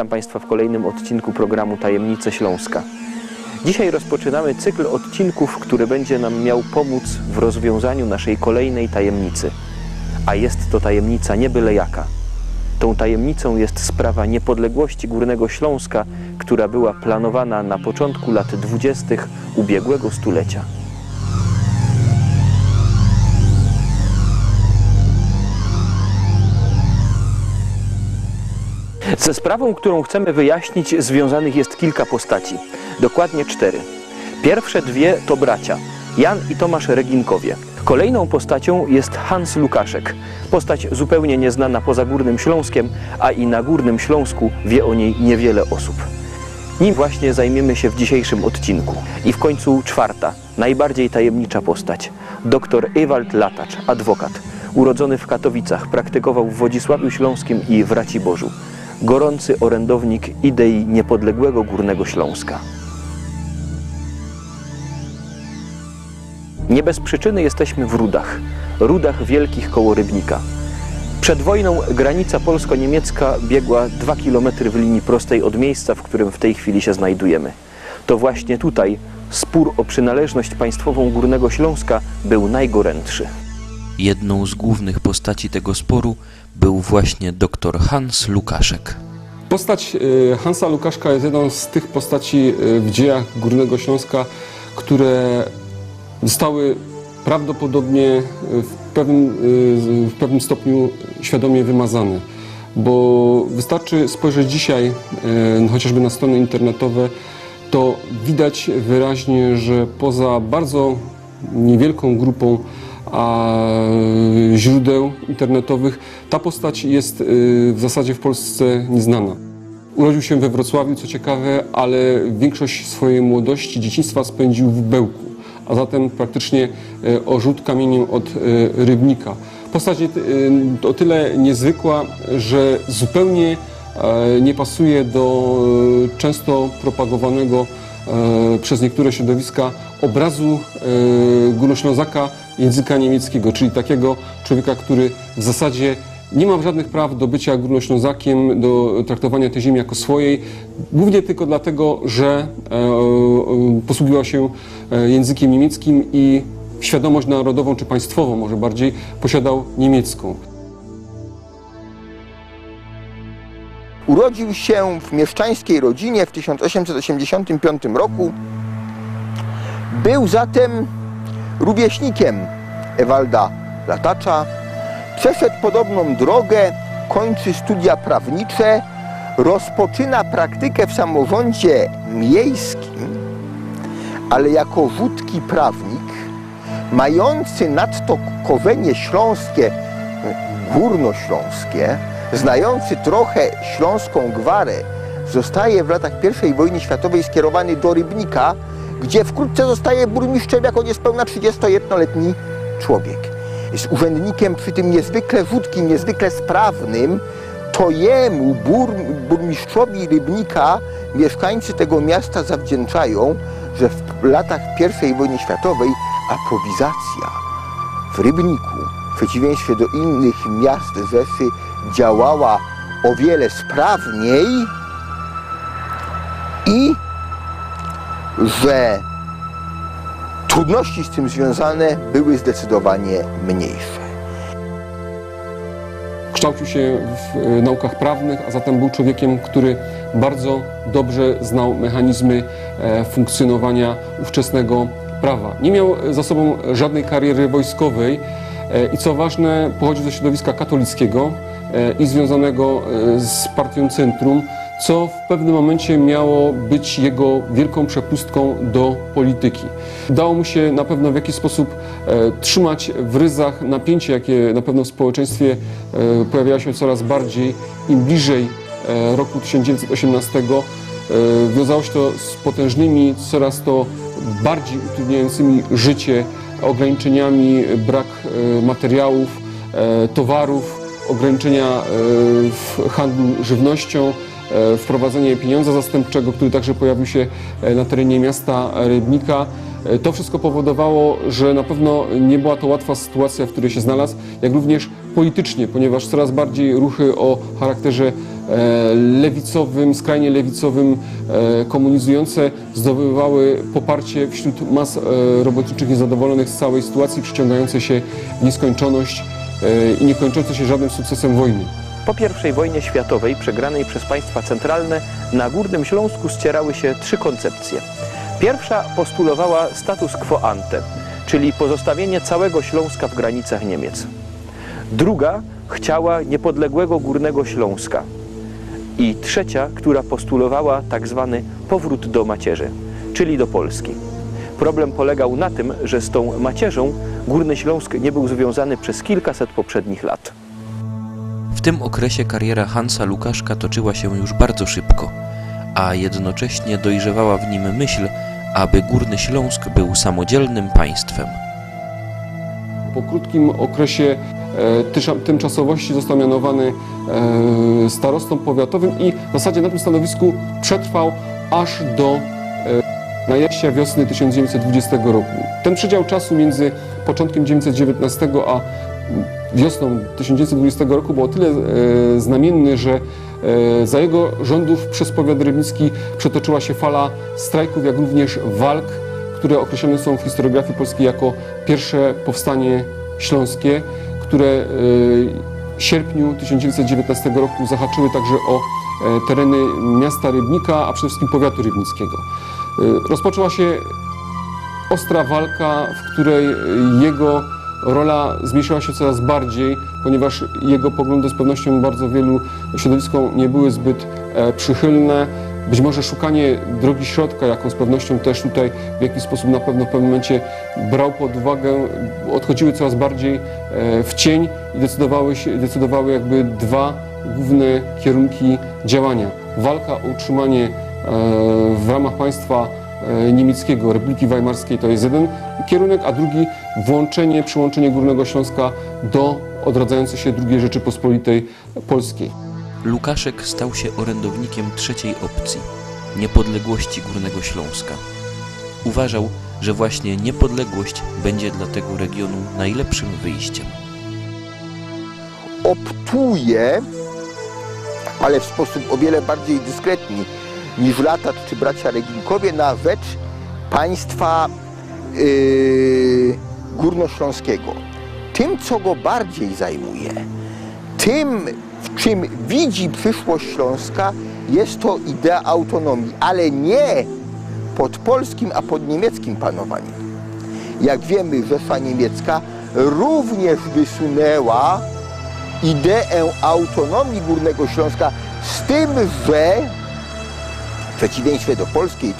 Witam Państwa w kolejnym odcinku programu Tajemnice Śląska. Dzisiaj rozpoczynamy cykl odcinków, który będzie nam miał pomóc w rozwiązaniu naszej kolejnej tajemnicy. A jest to tajemnica nie byle jaka. Tą tajemnicą jest sprawa niepodległości Górnego Śląska, która była planowana na początku lat 20. ubiegłego stulecia. Ze sprawą, którą chcemy wyjaśnić, związanych jest kilka postaci. Dokładnie 4. Pierwsze dwie to bracia, Jan i Tomasz Reginkowie. Kolejną postacią jest Hans Lukaszek. Postać zupełnie nieznana poza Górnym Śląskiem, a i na Górnym Śląsku wie o niej niewiele osób. Nim właśnie zajmiemy się w dzisiejszym odcinku. I w końcu 4. najbardziej tajemnicza postać. Dr Ewald Latacz, adwokat. Urodzony w Katowicach, praktykował w Wodzisławiu Śląskim i w Raciborzu. Gorący orędownik idei niepodległego Górnego Śląska. Nie bez przyczyny jesteśmy w Rudach wielkich koło Rybnika. Przed wojną granica polsko-niemiecka biegła 2 km w linii prostej od miejsca, w którym w tej chwili się znajdujemy. To właśnie tutaj spór o przynależność państwową Górnego Śląska był najgorętszy. Jedną z głównych postaci tego sporu był właśnie dr Hans Lukaszek. Postać Hansa Lukaszka jest jedną z tych postaci w dziejach Górnego Śląska, które zostały prawdopodobnie w pewnym stopniu świadomie wymazane. Bo wystarczy spojrzeć dzisiaj chociażby na strony internetowe, to widać wyraźnie, że poza bardzo niewielką grupą źródeł internetowych ta postać jest w zasadzie w Polsce nieznana. Urodził się we Wrocławiu, co ciekawe, ale większość swojej młodości, dzieciństwa spędził w Bełku, a zatem praktycznie o rzut kamieniem od Rybnika. Postać o tyle niezwykła, że zupełnie nie pasuje do często propagowanego przez niektóre środowiska obrazu Górnoślązaka języka niemieckiego, czyli takiego człowieka, który w zasadzie nie ma żadnych praw do bycia Górnoślązakiem, do traktowania tej ziemi jako swojej, głównie tylko dlatego, że posługiwał się językiem niemieckim i świadomość narodową czy państwową może bardziej posiadał niemiecką. Urodził się w mieszczańskiej rodzinie w 1885 roku. Był zatem rówieśnikiem Ewalda Latacza. Przeszedł podobną drogę, kończy studia prawnicze, rozpoczyna praktykę w samorządzie miejskim, ale jako wódki prawnik, mający nadto korzenie śląskie, górnośląskie, znający trochę śląską gwarę, zostaje w latach I wojny światowej skierowany do Rybnika, gdzie wkrótce zostaje burmistrzem jako niespełna 31-letni człowiek. Jest urzędnikiem przy tym niezwykle wódkim, niezwykle sprawnym. To jemu, burmistrzowi Rybnika, mieszkańcy tego miasta zawdzięczają, że w latach I wojny światowej aprowizacja w Rybniku, w przeciwieństwie do innych miast Rzeszy, działała o wiele sprawniej i że trudności z tym związane były zdecydowanie mniejsze. Kształcił się w naukach prawnych, a zatem był człowiekiem, który bardzo dobrze znał mechanizmy funkcjonowania ówczesnego prawa. Nie miał za sobą żadnej kariery wojskowej i co ważne, pochodził ze środowiska katolickiego i związanego z partią Centrum, co w pewnym momencie miało być jego wielką przepustką do polityki. Udało mu się na pewno w jakiś sposób trzymać w ryzach napięcie, jakie na pewno w społeczeństwie pojawiało się coraz bardziej, im bliżej roku 1918. Wiązało się to z potężnymi, coraz to bardziej utrudniającymi życie ograniczeniami, brak materiałów, towarów, ograniczenia w handlu żywnością, wprowadzenie pieniądza zastępczego, który także pojawił się na terenie miasta Rybnika. To wszystko powodowało, że na pewno nie była to łatwa sytuacja, w której się znalazł, jak również politycznie, ponieważ coraz bardziej ruchy o charakterze lewicowym, skrajnie lewicowym, komunizujące, zdobywały poparcie wśród mas robotniczych niezadowolonych z całej sytuacji, przyciągającej się w nieskończoność i niekończącej się żadnym sukcesem wojny. Po I wojnie światowej, przegranej przez państwa centralne, na Górnym Śląsku ścierały się trzy koncepcje. Pierwsza postulowała status quo ante, czyli pozostawienie całego Śląska w granicach Niemiec. Druga chciała niepodległego Górnego Śląska. I trzecia, która postulowała tak zwany powrót do macierzy, czyli do Polski. Problem polegał na tym, że z tą macierzą Górny Śląsk nie był związany przez kilkaset poprzednich lat. W tym okresie kariera Hansa Lukaszka toczyła się już bardzo szybko, a jednocześnie dojrzewała w nim myśl, aby Górny Śląsk był samodzielnym państwem. Po krótkim okresie tymczasowości został mianowany starostą powiatowym i w zasadzie na tym stanowisku przetrwał aż do najścia wiosny 1920 roku. Ten przedział czasu między początkiem 1919 a wiosną 1920 roku był o tyle znamienny, że za jego rządów przez powiat rybnicki przetoczyła się fala strajków, jak również walk, które określone są w historiografii polskiej jako pierwsze powstanie śląskie, które w sierpniu 1919 roku zahaczyły także o tereny miasta Rybnika, a przede wszystkim powiatu rybnickiego. Rozpoczęła się ostra walka, w której jego rola zmniejszyła się coraz bardziej, ponieważ jego poglądy z pewnością bardzo wielu środowiskom nie były zbyt przychylne. Być może szukanie drogi środka, jaką z pewnością też tutaj w jakiś sposób na pewno w pewnym momencie brał pod uwagę, odchodziły coraz bardziej w cień i decydowały jakby dwa główne kierunki działania. Walka o utrzymanie w ramach państwa niemieckiego, Republiki Weimarskiej to jest jeden kierunek, a drugi przyłączenie Górnego Śląska do odradzającej się II Rzeczypospolitej Polskiej. Lukaszek stał się orędownikiem trzeciej opcji – niepodległości Górnego Śląska. Uważał, że właśnie niepodległość będzie dla tego regionu najlepszym wyjściem. Optuje, ale w sposób o wiele bardziej dyskretny niż Latacz czy bracia Reginkowie, na rzecz państwa górnośląskiego. Tym, co go bardziej zajmuje, tym, w czym widzi przyszłość Śląska, jest to idea autonomii, ale nie pod polskim, a pod niemieckim panowaniem. Jak wiemy, Rzesza Niemiecka również wysunęła ideę autonomii Górnego Śląska, z tym, że w przeciwieństwie do polskiej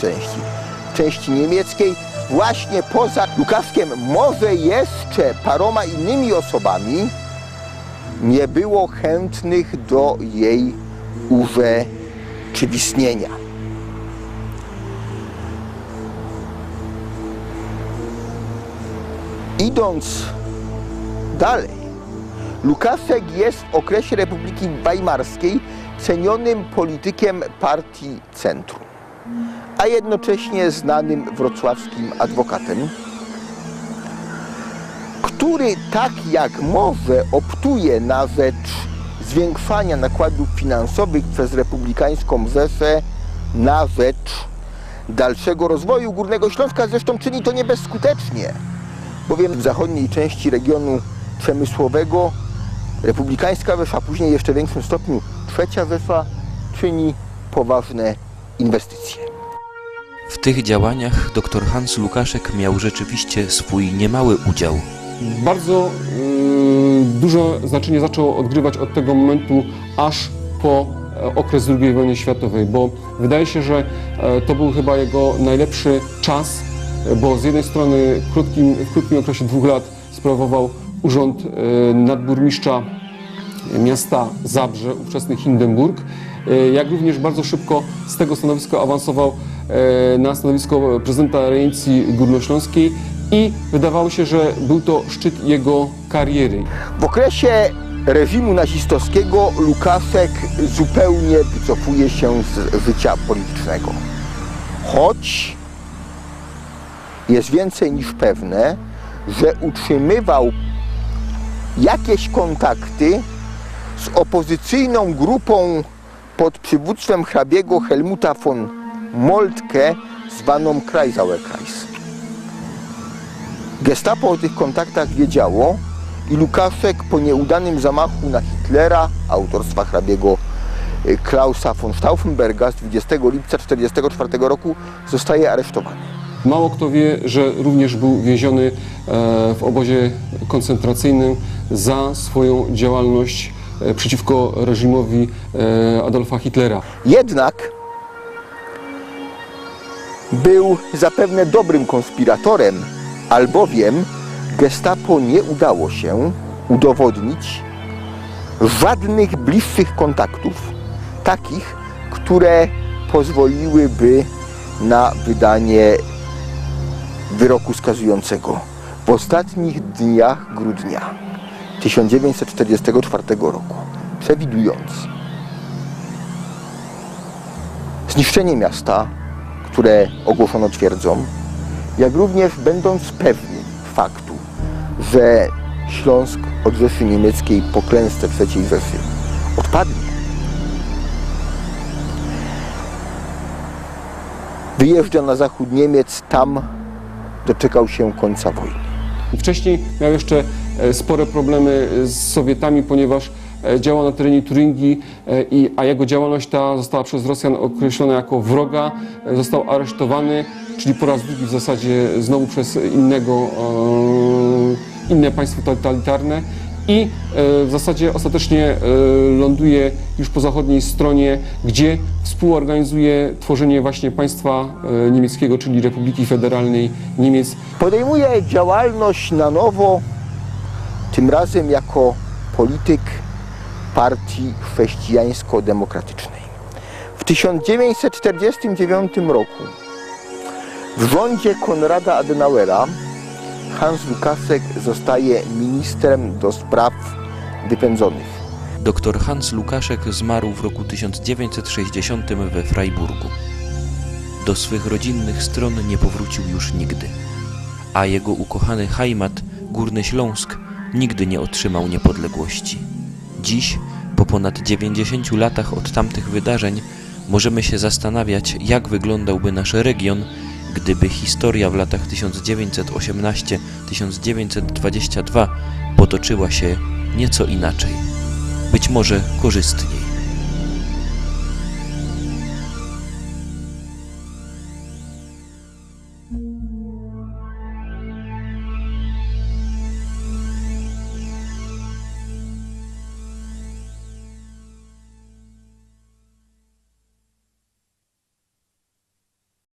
części niemieckiej, właśnie poza Lukaszkiem, może jeszcze paroma innymi osobami, nie było chętnych do jej urzeczywistnienia. Idąc dalej, Lukaszek jest w okresie Republiki Weimarskiej cenionym politykiem partii Centrum, a jednocześnie znanym wrocławskim adwokatem, który tak jak może optuje na rzecz zwiększania nakładów finansowych przez republikańską Rzeszę na rzecz dalszego rozwoju Górnego Śląska. Zresztą czyni to nie bezskutecznie, bowiem w zachodniej części regionu przemysłowego republikańska Rzesza, później jeszcze w większym stopniu trzecia Rzesza, czyni poważne inwestycje. W tych działaniach dr Hans Lukaszek miał rzeczywiście swój niemały udział. Bardzo duże znaczenie zaczął odgrywać od tego momentu aż po okres II wojny światowej, bo wydaje się, że to był chyba jego najlepszy czas, bo z jednej strony w krótkim okresie 2 lat sprawował urząd nadburmistrza miasta Zabrze, ówczesny Hindenburg, jak również bardzo szybko z tego stanowiska awansował na stanowisko prezydenta rejencji górnośląskiej i wydawało się, że był to szczyt jego kariery. W okresie reżimu nazistowskiego Lukaszek zupełnie wycofuje się z życia politycznego. Choć jest więcej niż pewne, że utrzymywał jakieś kontakty z opozycyjną grupą pod przywództwem hrabiego Helmuta von Moltke zwaną Kreisauerkreis. Gestapo o tych kontaktach wiedziało i Łukaszek po nieudanym zamachu na Hitlera autorstwa hrabiego Klausa von Stauffenberga z 20 lipca 1944 roku zostaje aresztowany. Mało kto wie, że również był więziony w obozie koncentracyjnym za swoją działalność przeciwko reżimowi Adolfa Hitlera. Jednak był zapewne dobrym konspiratorem, albowiem Gestapo nie udało się udowodnić żadnych bliższych kontaktów, takich, które pozwoliłyby na wydanie wyroku skazującego w ostatnich dniach grudnia 1944 roku, przewidując zniszczenie miasta, które ogłoszono twierdzą, jak również będąc pewni faktu, że Śląsk od Rzeszy Niemieckiej po klęsce III Rzeszy odpadnie. Wyjeżdża na zachód Niemiec, tam doczekał się końca wojny. Wcześniej miał jeszcze spore problemy z Sowietami, ponieważ działał na terenie Turyngii, a jego działalność ta została przez Rosjan określona jako wroga. Został aresztowany, czyli po raz drugi w zasadzie znowu przez inne państwo totalitarne i w zasadzie ostatecznie ląduje już po zachodniej stronie, gdzie współorganizuje tworzenie właśnie państwa niemieckiego, czyli Republiki Federalnej Niemiec. Podejmuje działalność na nowo, tym razem jako polityk partii chrześcijańsko-demokratycznej. W 1949 roku w rządzie Konrada Adenauera Hans Łukaszek zostaje ministrem do spraw wypędzonych. Dr Hans Łukaszek zmarł w roku 1960 we Freiburgu. Do swych rodzinnych stron nie powrócił już nigdy, a jego ukochany Heimat, Górny Śląsk, nigdy nie otrzymał niepodległości. Dziś, po ponad 90 latach od tamtych wydarzeń, możemy się zastanawiać, jak wyglądałby nasz region, gdyby historia w latach 1918-1922 potoczyła się nieco inaczej, być może korzystniej.